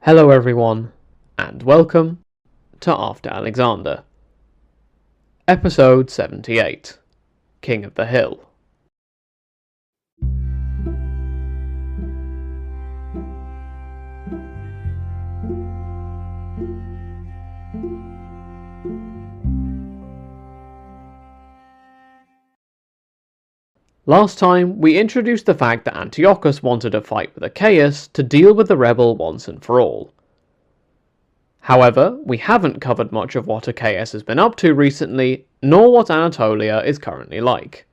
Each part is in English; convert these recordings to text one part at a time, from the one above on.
Hello everyone, and welcome to After Alexander. Episode 78, King of the Hill. Last time, we introduced the fact that Antiochus wanted a fight with Achaeus to deal with the rebel once and for all. However, we haven't covered much of what Achaeus has been up to recently, nor what Anatolia is currently like.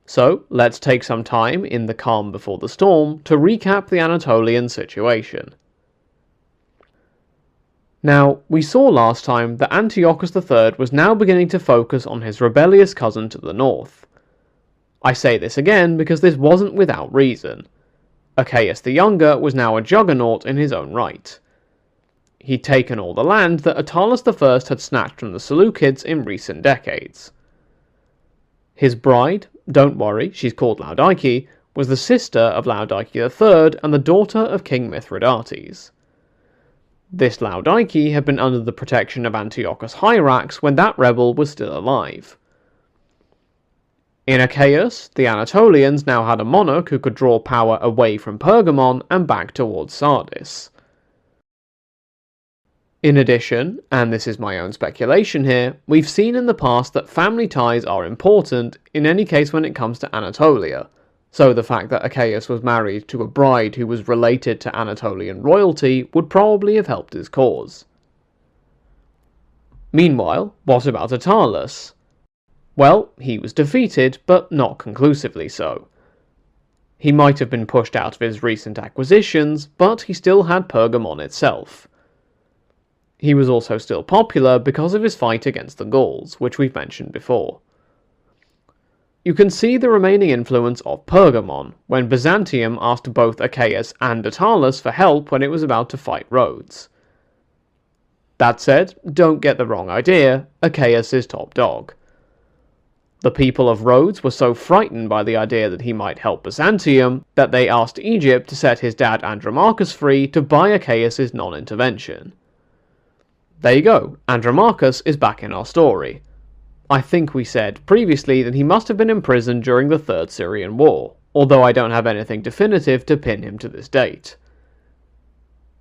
So, let's take some time in the calm before the storm to recap the Anatolian situation. Now, we saw last time that Antiochus III was now beginning to focus on his rebellious cousin to the north. I say this again because this wasn't without reason. Achaeus the Younger was now a juggernaut in his own right. He'd taken all the land that Attalus I had snatched from the Seleucids in recent decades. His bride, don't worry, she's called Laodike, was the sister of Laodike III and the daughter of King Mithridates. This Laodike had been under the protection of Antiochus Hyrax when that rebel was still alive. In Achaeus, the Anatolians now had a monarch who could draw power away from Pergamon and back towards Sardis. In addition, and this is my own speculation here, we've seen in the past that family ties are important in any case when it comes to Anatolia, so the fact that Achaeus was married to a bride who was related to Anatolian royalty would probably have helped his cause. Meanwhile, what about Attalus? Well, he was defeated, but not conclusively so. He might have been pushed out of his recent acquisitions, but he still had Pergamon itself. He was also still popular because of his fight against the Gauls, which we've mentioned before. You can see the remaining influence of Pergamon when Byzantium asked both Achaeus and Attalus for help when it was about to fight Rhodes. That said, don't get the wrong idea, Achaeus is top dog. The people of Rhodes were so frightened by the idea that he might help Byzantium that they asked Egypt to set his dad Andromachus free to buy Achaeus' non-intervention. There you go, Andromachus is back in our story. I think we said previously that he must have been imprisoned during the Third Syrian War, although I don't have anything definitive to pin him to this date.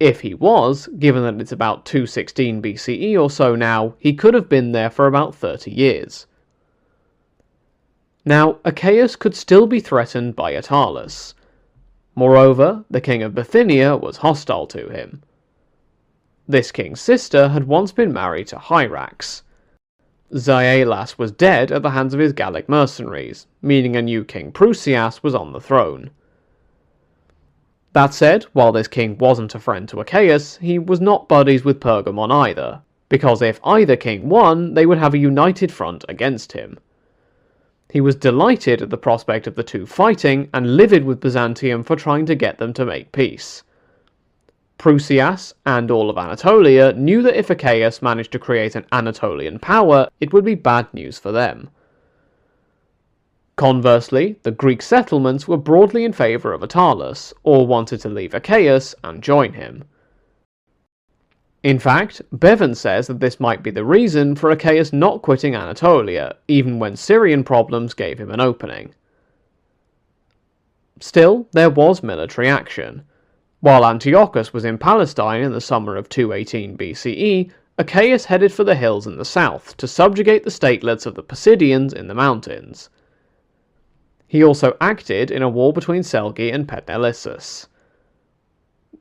If he was, given that it's about 216 BCE or so now, he could have been there for about 30 years. Now, Achaeus could still be threatened by Attalus. Moreover, the king of Bithynia was hostile to him. This king's sister had once been married to Hyrax. Zaelas was dead at the hands of his Gallic mercenaries, meaning a new king Prusias was on the throne. That said, while this king wasn't a friend to Achaeus, he was not buddies with Pergamon either, because if either king won, they would have a united front against him. He was delighted at the prospect of the two fighting, and livid with Byzantium for trying to get them to make peace. Prusias and all of Anatolia knew that if Achaeus managed to create an Anatolian power, it would be bad news for them. Conversely, the Greek settlements were broadly in favour of Attalus, or wanted to leave Achaeus and join him. In fact, Bevan says that this might be the reason for Achaeus not quitting Anatolia, even when Syrian problems gave him an opening. Still, there was military action. While Antiochus was in Palestine in the summer of 218 BCE, Achaeus headed for the hills in the south to subjugate the statelets of the Pisidians in the mountains. He also acted in a war between Selgi and Petnelissus.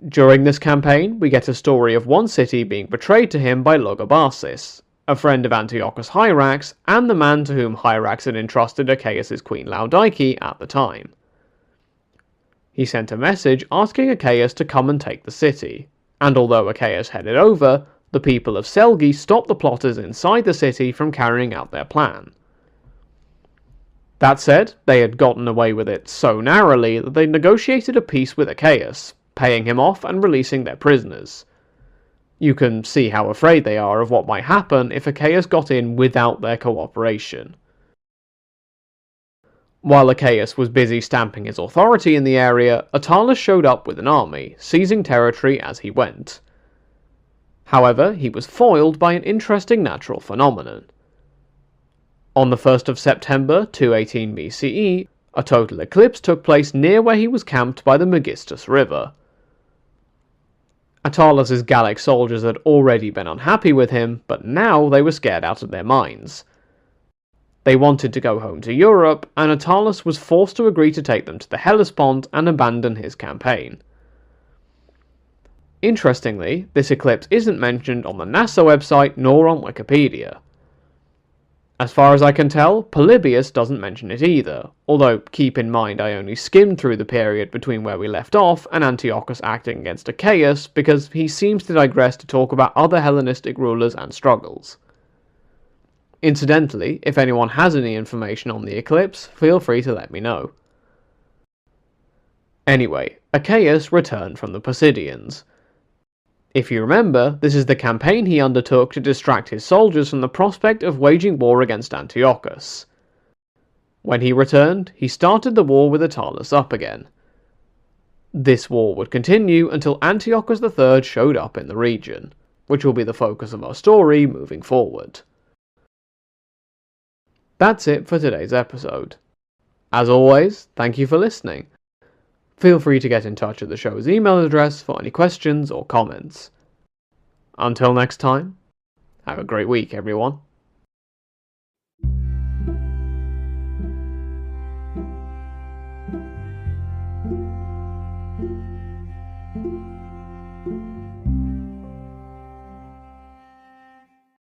During this campaign, we get a story of one city being betrayed to him by Logobasis, a friend of Antiochus Hyrax, and the man to whom Hyrax had entrusted Achaeus' queen Laodike at the time. He sent a message asking Achaeus to come and take the city, and although Achaeus headed over, the people of Selgi stopped the plotters inside the city from carrying out their plan. That said, they had gotten away with it so narrowly that they negotiated a peace with Achaeus, paying him off and releasing their prisoners. You can see how afraid they are of what might happen if Achaeus got in without their cooperation. While Achaeus was busy stamping his authority in the area, Attalus showed up with an army, seizing territory as he went. However, he was foiled by an interesting natural phenomenon. On the 1st of September 218 BCE, a total eclipse took place near where he was camped by the Megistus River. Attalus's Gallic soldiers had already been unhappy with him, but now they were scared out of their minds. They wanted to go home to Europe, and Attalus was forced to agree to take them to the Hellespont and abandon his campaign. Interestingly, this eclipse isn't mentioned on the NASA website nor on Wikipedia. As far as I can tell, Polybius doesn't mention it either, although keep in mind I only skimmed through the period between where we left off and Antiochus acting against Achaeus, because he seems to digress to talk about other Hellenistic rulers and struggles. Incidentally, if anyone has any information on the eclipse, feel free to let me know. Anyway, Achaeus returned from the Pisidians. If you remember, this is the campaign he undertook to distract his soldiers from the prospect of waging war against Antiochus. When he returned, he started the war with Attalus up again. This war would continue until Antiochus III showed up in the region, which will be the focus of our story moving forward. That's it for today's episode. As always, thank you for listening. Feel free to get in touch at the show's email address for any questions or comments. Until next time, have a great week, everyone.